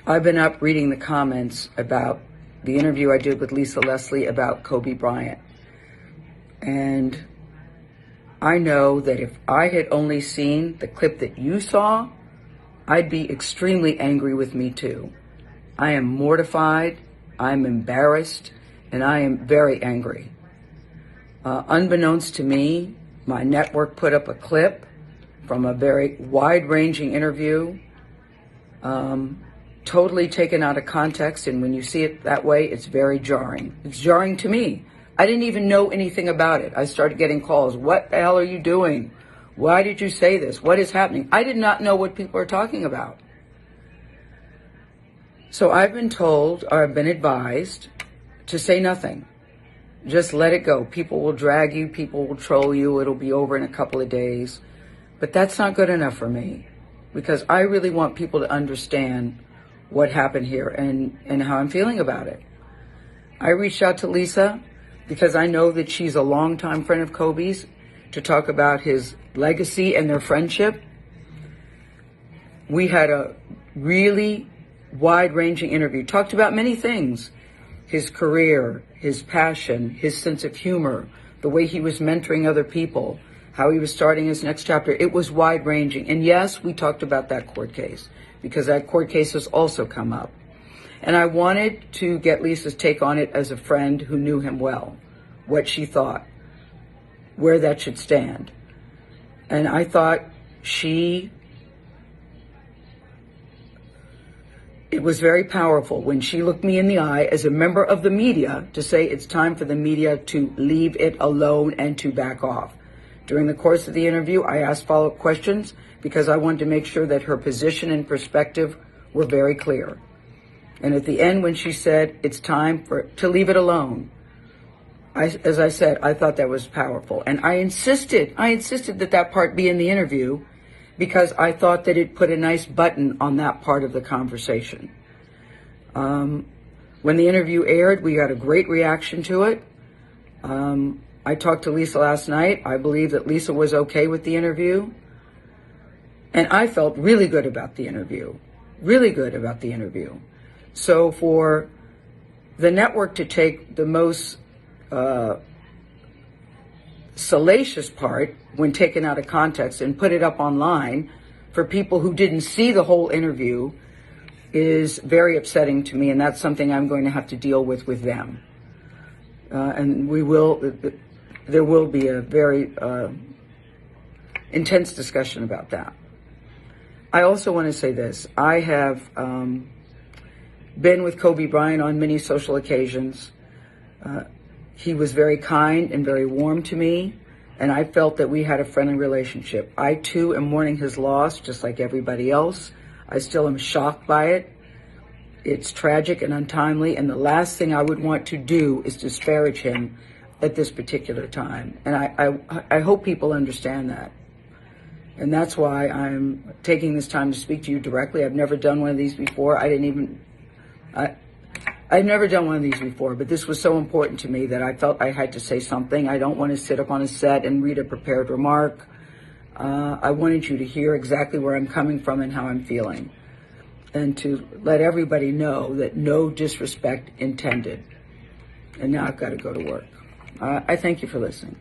I've been up reading the comments about the interview I did with Lisa Leslie about Kobe Bryant. And I know that if I had only seen the clip that you saw, I'd be extremely angry with me too. I am mortified, I'm embarrassed, and I am very angry. Unbeknownst to me, my network put up a clip from a very wide-ranging interview, totally taken out of context, and when you see it that way, it's very jarring. It's jarring to me. I didn't even know anything about it. I started getting calls. What the hell are you doing? Why did you say this? What is happening? I did not know what people are talking about. So I've been told, or I've been advised, to say nothing. Just let it go. People will drag you. People will troll you. It'll be over in a couple of days. But that's not good enough for me, because I really want people to understand what happened here and how I'm feeling about it. I reached out to Lisa because I know that she's a longtime friend of Kobe's, to talk about his legacy and their friendship. We had a really wide-ranging interview, talked about many things: his career, his passion, his sense of humor, the way he was mentoring other people, how he was starting his next chapter. It was wide-ranging. And yes, we talked about that court case, because that court case has also come up. And I wanted to get Lisa's take on it as a friend who knew him well, what she thought, where that should stand. And I thought it was very powerful when she looked me in the eye as a member of the media to say it's time for the media to leave it alone and to back off. During the course of the interview, I asked follow-up questions because I wanted to make sure that her position and perspective were very clear. And at the end, when she said it's time to leave it alone, as I said, I thought that was powerful. And I insisted that part be in the interview, because I thought that it put a nice button on that part of the conversation. When the interview aired, we got a great reaction to it. I talked to Lisa last night. I believe that Lisa was okay with the interview. And I felt really good about the interview. So for the network to take the most salacious part, when taken out of context, and put it up online for people who didn't see the whole interview, is very upsetting to me, and that's something I'm going to have to deal with them. And there will be a very intense discussion about that. I also want to say this. I have been with Kobe Bryant on many social occasions. He was very kind and very warm to me, and I felt that we had a friendly relationship. I, too, am mourning his loss, just like everybody else. I still am shocked by it. It's tragic and untimely, and the last thing I would want to do is disparage him at this particular time. And I hope people understand that. And that's why I'm taking this time to speak to you directly. I've never done one of these before. I've never done one of these before, but this was so important to me that I felt I had to say something. I don't want to sit up on a set and read a prepared remark. I wanted you to hear exactly where I'm coming from and how I'm feeling, and to let everybody know that no disrespect intended. And now I've got to go to work. I thank you for listening.